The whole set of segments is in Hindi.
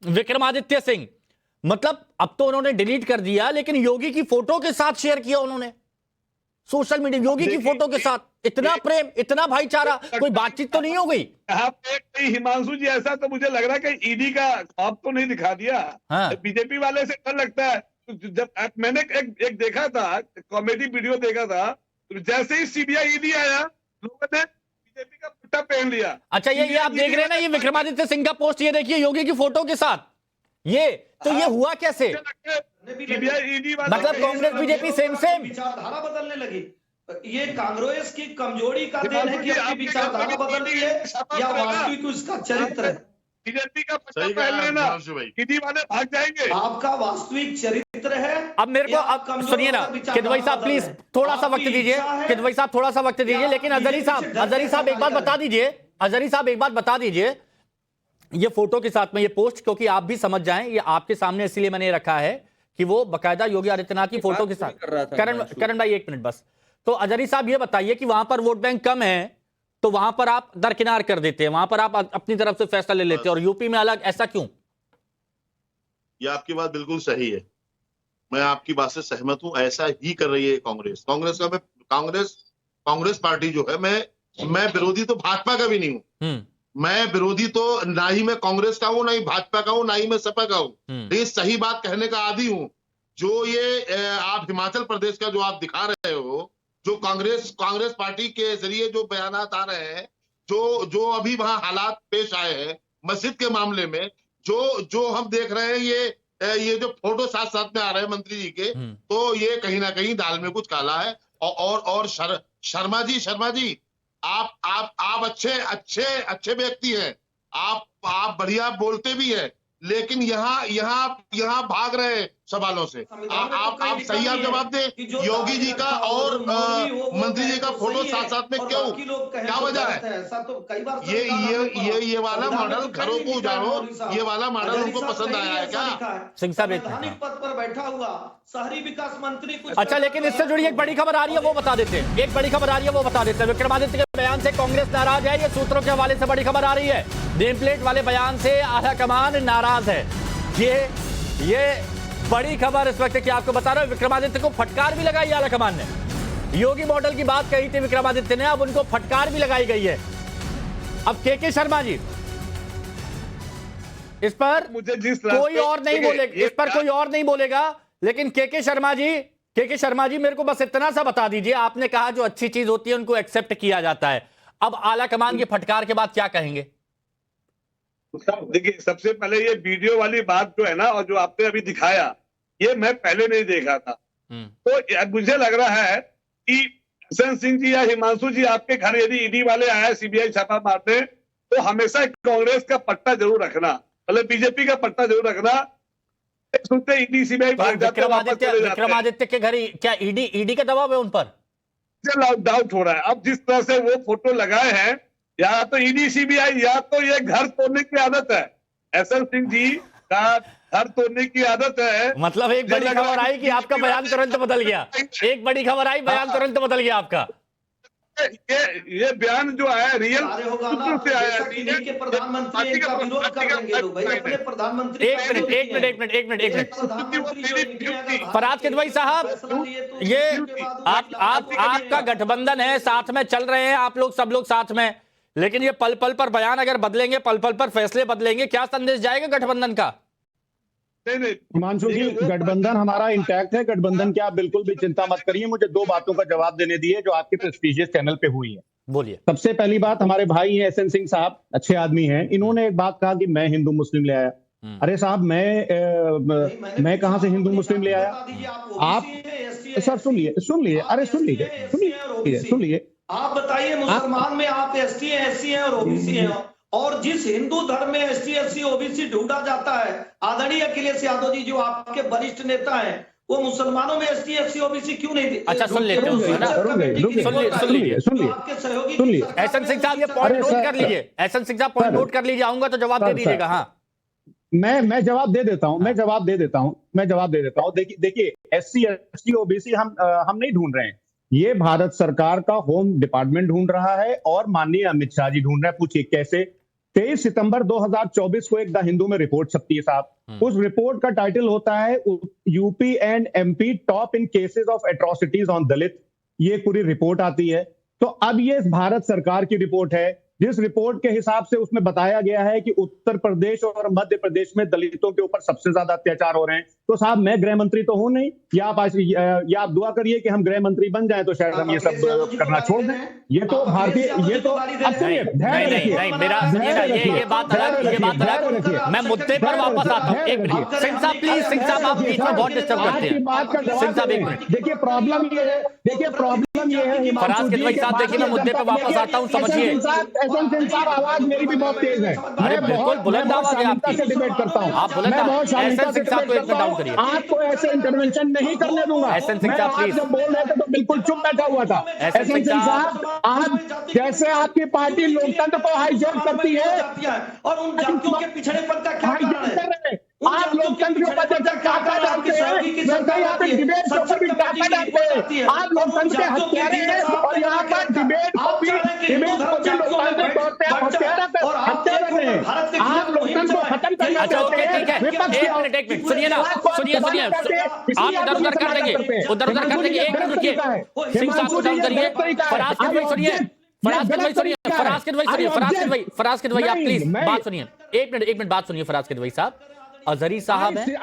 विक्रमादित्य सिंह, मतलब अब तो उन्होंने डिलीट कर दिया, लेकिन योगी की फोटो के साथ शेयर किया उन्होंने सोशल मीडिया, योगी की फोटो के साथ। इतना प्रेम, इतना भाईचारा, कोई बातचीत तो नहीं हो गई? यहाँ पे हिमांशु जी, ऐसा तो मुझे लग रहा है कि ईडी का खौफ तो नहीं दिखा दिया। हाँ। बीजेपी वाले से डर लगता है। जब मैंने एक देखा था, कॉमेडी वीडियो देखा था, जैसे ही सीबीआई ईडी आया, लोगों ने बीजेपी का पट्टा पहन लिया। अच्छा, ये आप देख रहे हैं ना, ये विक्रमादित्य सिंह का पोस्ट, ये देखिए योगी की फोटो के साथ। ये तो ये हुआ कैसे? सीबीआई ईडी वाले मतलब कांग्रेस बीजेपी सेम विचारधारा बदलने लगी। ये कांग्रेस की कमजोरी का देन है कि अपनी विचारधारा बदल रही है या वास्तविक उसका चरित्र है? बीजेपी का पट्टा पहन लेना, ईडी वाले भाग जाएंगे। आपका वास्तविक चरित्र है। अब मेरे को, अब सुनिए ना किदवई साहब, प्लीज थोड़ा सा वक्त दीजिए। किदवई साहब थोड़ा सा वक्त दीजिए। लेकिन अजहरी साहब एक बात बता दीजिए, अजहरी साहब एक बात बता दीजिए, ये फोटो के साथ में ये पोस्ट, क्योंकि आप भी समझ जाएं, ये आपके सामने इसलिए मैंने रखा है कि वो बकायदा योगी आदित्यनाथ की फोटो के साथ। करण भाई एक मिनट बस। तो अजहरी साहब ये बताइए कि वहां पर वोट बैंक कम है तो वहां पर आप दरकिनार कर देते हैं, वहां पर आप अपनी तरफ से फैसला ले लेते हैं, और यूपी में अलग, ऐसा क्यों? ये आपकी बात बिल्कुल सही है, मैं आपकी बात से सहमत हूं। ऐसा ही कर रही है कांग्रेस। कांग्रेस पार्टी जो है, मैं विरोधी तो भाजपा का भी नहीं हूं। मैं विरोधी तो ना ही मैं कांग्रेस का हूं, ना ही भाजपा का हूं, ना ही मैं सपा का हूं। लेकिन सही बात कहने का आदी हूं। जो ये आप हिमाचल प्रदेश का जो आप दिखा रहे हो, जो कांग्रेस पार्टी के जरिए जो बयानात आ रहे हैं, जो अभी वहां हालात पेश आए हैं मस्जिद के मामले में, जो हम देख रहे हैं, ये जो फोटो साथ साथ में आ रहे हैं मंत्री जी के, तो ये कहीं ना कहीं दाल में कुछ काला है। और शर्मा जी, आप अच्छे व्यक्ति हैं, आप बढ़िया बोलते भी हैं, लेकिन यहाँ भाग रहे हैं सवालों से। आप सही आप जवाब दे। योगी जी का और मंत्री जी का फोटो साथ साथ में क्यों, क्या वजह है? ये वाला मॉडल घरों को उजाड़ो, ये वाला मॉडल उनको पसंद आया है क्या? सिंह साहब पद पर बैठा हुआ शहरी विकास मंत्री कुछ। अच्छा, लेकिन इससे जुड़ी एक बड़ी खबर आ रही है, वो बता देते हैं। एक बड़ी खबर आ रही है, वो बता देते हैं। विक्रमादित्य के बयान से कांग्रेस नाराज है, ये सूत्रों के हवाले से बड़ी खबर आ रही है। नेम प्लेट वाले बयान से आला कमान नाराज है। ये बड़ी खबर इस वक्त की आपको बता रहा हूं। विक्रमादित्य को फटकार भी लगाई आला कमान ने। योगी मॉडल की बात कही थी विक्रमादित्य ने, अब उनको फटकार भी लगाई गई है। अब के शर्मा जी, इस पर कोई और नहीं बोलेगा, इस पर कोई और नहीं बोलेगा, लेकिन के शर्मा जी मेरे को बस इतना सा बता दीजिए। आपने कहा जो अच्छी चीज होती है उनको एक्सेप्ट किया जाता है, अब आला कमान की फटकार के बाद क्या कहेंगे? देखिए, सबसे पहले ये वीडियो वाली बात जो है ना, और जो आपने अभी दिखाया, ये मैं पहले नहीं देखा था। तो मुझे लग रहा है कि हसन सिंह जी या हिमांशु जी, आपके घर यदि ईडी वाले आए सीबीआई छापा मारने, तो हमेशा कांग्रेस का पट्टा जरूर रखना, मतलब बीजेपी का पट्टा जरूर रखना। सुनते ईडी सीबीआई भाग जाते हैं, विक्रमादित्य के घर क्या ईडी का दबाव है उन पर? डाउट हो रहा है। अब जिस तरह से वो फोटो लगाए हैं, या तो ईडी सीबीआई, या तो ये घर तोड़ने की आदत है। हसन सिंह जी का घर तोड़ने की आदत है। मतलब एक बड़ी खबर आई कि आपका बयान तुरंत बदल गया। एक बड़ी खबर आई, बयान तुरंत बदल गया आपका। ये बयान जो आया रियल से आया। प्रधानमंत्री का विरोध कर देंगे लोग भाई, अपने प्रधानमंत्री। एक मिनट फरहाद किदवई साहब, ये आपका गठबंधन है, साथ में चल रहे हैं आप लोग, सब लोग साथ में, लेकिन ये पल पल पर बयान अगर बदलेंगे, पल पल पर फैसले बदलेंगे, क्या संदेश जाएगा गठबंधन का? हिमांशु जी, गठबंधन हमारा इंटैक्ट है। गठबंधन की आप बिल्कुल भी चिंता मत करिए। मुझे दो बातों का जवाब देने दिए जो आपके प्रेस्टीजियस चैनल पे हुई है। बोलिए। सबसे पहली बात, हमारे भाई हैं हसन सिंह साहब, अच्छे आदमी हैं। इन्होंने एक बात कहा कि मैं हिंदू मुस्लिम ले आया। अरे साहब, मैं कहां से हिंदू मुस्लिम ले आया? आप सर सुन लिए अरे सुन लीजिए। आप बताइए, मुसलमान में आप एसटी हैं और ओबीसी हैं, और जिस हिंदू धर्म में एसटी एससी ओबीसी ढूंढा जाता है, आदरणीय अखिलेश यादव जी जो आपके वरिष्ठ नेता हैं, वो मुसलमानों में एसटी एससी ओबीसी क्यों नहीं? अच्छा, सुन लीजिए एहसन सिंह साहब, ये पॉइंट नोट कर लीजिए। एहसन सिंह साहब पॉइंट नोट कर लीजिए, आऊंगा तो जवाब दे दीजिएगा। हाँ, मैं जवाब दे देता हूं। देखिए, एससी एसटी ओबीसी हम नहीं ढूंढ रहे हैं, ये भारत सरकार का होम डिपार्टमेंट ढूंढ रहा है और माननीय अमित शाह जी ढूंढ रहे हैं। पूछिए कैसे? 23 सितंबर 2024 को एक द हिंदू में रिपोर्ट छपती है साहब। उस रिपोर्ट का टाइटल होता है UP and MP top in cases of atrocities on Dalit. ये पूरी रिपोर्ट आती है। तो अब ये भारत सरकार की रिपोर्ट है, जिस रिपोर्ट के हिसाब से उसमें बताया गया है कि उत्तर प्रदेश और मध्य प्रदेश में दलितों के ऊपर सबसे ज्यादा अत्याचार हो रहे हैं। तो साहब मैं गृह मंत्री तो हूं नहीं, या आप दुआ करिए कि हम गृह मंत्री बन जाएं तो शायद हम ये सब करना छोड़ दें। ये तो भारतीय, ये तो अब सुनिए, नहीं मेरा सुनिएगा, ये बात अलग। मैं मुद्दे पर वापस आता हूँ। एक मिनट सिंह साहब, प्लीज सिंह साहब, आप बीच में बहुत डिस्टर्ब करते हैं। सिंह साहब एक मिनट, देखिए प्रॉब्लम ये है फराज किदवई साहब, देखिए मैं मुद्दे पर वापस आता हूँ, समझिए। साहब आवाज मेरी भी बहुत तेज है। अरे बिल्कुल बुलंद आवाज है आपकी, से डिबेट करता हूँ। आप बुलंद एसएन सिंह साहब को एक मिनट डाउन करिए। आपको ऐसे इंटरवेंशन नहीं करने दूंगा। एसएन सिंह साहब प्लीज, जब बोल रहे थे तो बिल्कुल चुप बैठा हुआ था। एसएन सिंह साहब, आप जैसे आपकी पार्टी लोकतंत्र को हाईजैक करती है और उन जातियों के पिछड़ेपन का क्या कारण है? आप लोकतंत्र के ऊपर जब टाका डालते हैं, वैसे ही आप डिबेट के ऊपर भी टाका डालते हैं। आप लोकतंत्र के हत्यारे हैं और यहाँ पर डिबेट को भी लोकतांत्रिक तौर पे आप हत्या कर रहे हैं। आप लोकतंत्र को खत्म करना चाहते हैं। एक मिनट सुनिए ना, सुनिए आप इधर उधर कर देंगे, एक मिनट रुकिए। सिंह साहब को डाउन करिए। फराज किदवई सुनिए, फराज किदवई आप प्लीज बात सुनिए। एक मिनट बात सुनिए। फराज किदवई साहब, अजहरी साहब हैं,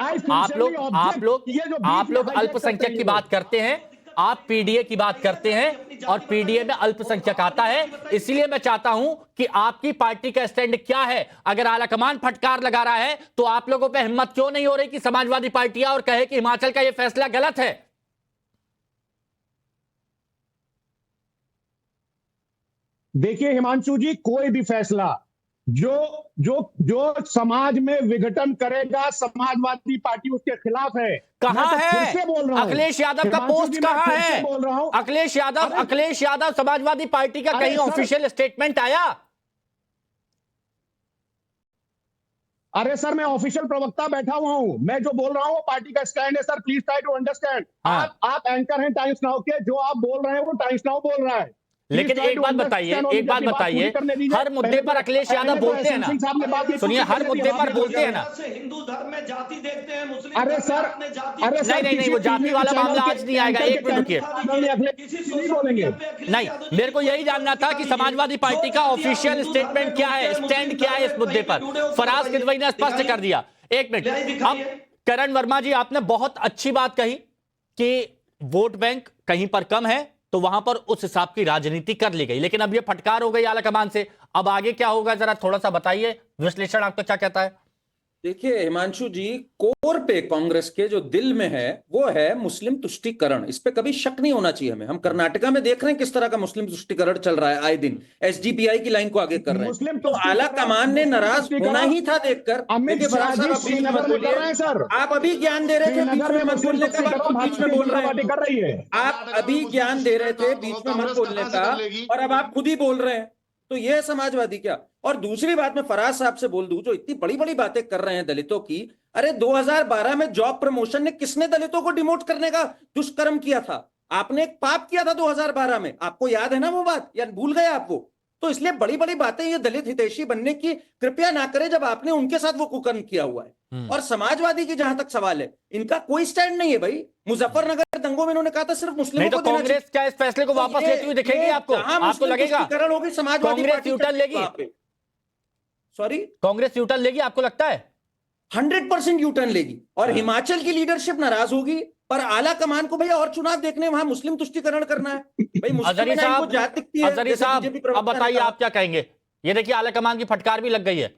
आप लोग अल्पसंख्यक की बात करते हैं, आप पीडीए की बात करते हैं और पीडीए में अल्पसंख्यक आता है। इसलिए मैं चाहता हूं कि आपकी पार्टी का स्टैंड क्या है। अगर आलाकमान फटकार लगा रहा है तो आप लोगों पे हिम्मत क्यों नहीं हो रही कि समाजवादी पार्टियां और कहे कि हिमाचल का यह फैसला गलत है। देखिए हिमांशु जी, कोई भी फैसला जो समाज में विघटन करेगा, समाजवादी पार्टी उसके खिलाफ है। कहां है बोल रहा अखिलेश यादव का पोस्ट? कहां है बोल रहा हूं अखिलेश यादव समाजवादी पार्टी का कहीं ऑफिशियल स्टेटमेंट आया? अरे सर, मैं ऑफिशियल प्रवक्ता बैठा हुआ हूं। मैं जो बोल रहा हूं वो पार्टी का स्टैंड है sir. Please try to understand. आप एंकर हैं टाइम्स नाउ के, जो आप बोल रहे हैं वो टाइम्स नाउ बोल रहा है। लेकिन एक बात बताइए, हर मुद्दे पर अखिलेश यादव बोलते हैं ना। सुनिए, हर मुद्दे पर बोलते हैं ना। हिंदू धर्म में जाति देखते हैं, मुस्लिम अरे सर, नहीं वो जाति वाला मामला आज नहीं आएगा। एक मिनट रुकिए। नहीं, मेरे को यही जानना था कि समाजवादी पार्टी का ऑफिशियल स्टेटमेंट क्या है, स्टैंड क्या है इस मुद्दे पर। फराज किदवई ने स्पष्ट कर दिया। एक मिनट, अब करण वर्मा जी, आपने बहुत अच्छी बात कही कि वोट बैंक कहीं पर कम है तो वहां पर उस हिसाब की राजनीति कर ली गई, लेकिन अब ये फटकार हो गई आलाकमान से। अब आगे क्या होगा, जरा थोड़ा सा बताइए, विश्लेषण आपका क्या कहता है? देखिए हिमांशु जी, कोर पे कांग्रेस के जो दिल में है वो है मुस्लिम तुष्टीकरण। इस पे कभी शक नहीं होना चाहिए हमें। हम कर्नाटका में देख रहे हैं किस तरह का मुस्लिम तुष्टीकरण चल रहा है। आए दिन एसडीपीआई की लाइन को आगे कर रहे हैं। तो आला कमान ने नाराज होना ही था देखकर। आप अभी ज्ञान दे रहे थे, बीच में मत बोलने का, बीच में बोल रहे हैं। आप अभी ज्ञान दे रहे थे, बीच में मत बोलने का, और अब आप खुद ही बोल रहे हैं। तो ये है समाजवादी क्या? और दूसरी बात मैं फराज साहब से बोल दूं, जो इतनी बड़ी बड़ी बातें कर रहे हैं दलितों की। अरे 2012 में जॉब प्रमोशन ने किसने दलितों को डिमोट करने का दुष्कर्म किया था? आपने एक पाप किया था 2012 में। आपको याद है ना वो बात, या भूल गए आप वो? तो इसलिए बड़ी बड़ी बातें ये दलित हितैषी बनने की कृपया ना करें जब आपने उनके साथ वो कुकर्म किया हुआ है। और समाजवादी की जहां तक सवाल है, इनका कोई स्टैंड नहीं है भाई। मुजफ्फरनगर दंगों में इन्होंने कहा था सिर्फ मुस्लिमों को देना। कांग्रेस क्या इस फैसले को वापस लेती हुई दिखेगी आपको लगेगा? होगी समाजवादी कांग्रेस यूटर्न लेगी? सॉरी, कांग्रेस यूटर्न लेगी आपको लगता है? 100% यूटर्न लेगी। और हिमाचल की लीडरशिप नाराज होगी, पर आला कमान को भैया और चुनाव देखने वहां मुस्लिम तुष्टीकरण करना है भाई। अजहरी साहब, अब बताइए आप क्या कहेंगे? ये देखिए आला कमान की फटकार भी लग गई है।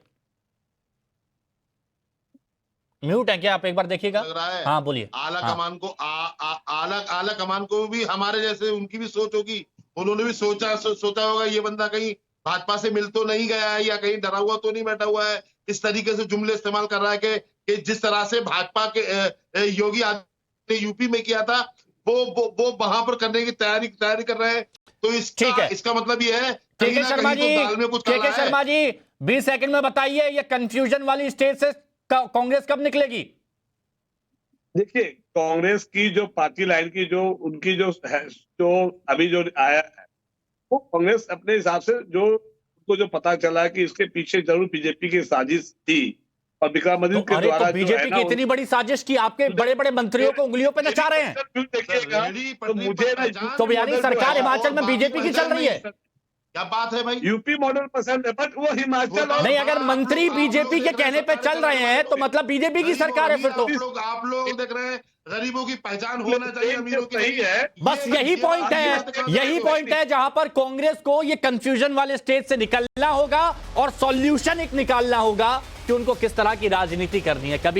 म्यूट है क्या आप? एक बार देखिएगा। हाँ बोलिए। आला कमान को आला कमान को भी हमारे जैसे उनकी भी सोच होगी। उन्होंने भी सोचा होगा ये बंदा कहीं भाजपा से मिल तो नहीं गया है, या कहीं डरा हुआ तो नहीं बैठा हुआ है। इस तरीके से जुमले इस्तेमाल कर रहा है कि जिस तरह से भाजपा के योगी आदित्यनाथ ने यूपी में किया था वो वहां पर करने की तैयारी कर रहे हैं। तो इसका मतलब ये है के शर्मा जी 20 सेकंड में बताइए, ये कंफ्यूजन वाली स्टेज से कांग्रेस कब निकलेगी? देखिए, कांग्रेस की जो पार्टी लाइन की जो उनकी जो है, जो अभी जो आया है, वो कांग्रेस अपने हिसाब से जो उसको जो पता चला कि इसके पीछे जरूर बीजेपी की साजिश थी और विक्रमादित्य के द्वारा जो है बीजेपी ना, की इतनी बड़ी साजिश की आपके बड़े बड़े मंत्रियों को उंगलियों पे नचा रहे हैं। देखिएगा तो मुझे ना तो यानी सरकार हिमाचल में बीजेपी की चल रही है। क्या बात है भाई? यूपी मॉडल पसंद है बट वो हिमाचल और नहीं, अगर मंत्री बीजेपी के कहने पे चल रहे हैं तो मतलब बीजेपी की सरकार है फिर तो। आप लोग देख रहे हैं, गरीबों की पहचान होना चाहिए, अमीरों की सही है। बस यही पॉइंट है, यही पॉइंट है जहां पर कांग्रेस को ये कंफ्यूजन वाले स्टेज से निकलना होगा और सॉल्यूशन एक निकालना होगा कि उनको किस तरह की राजनीति करनी है। कभी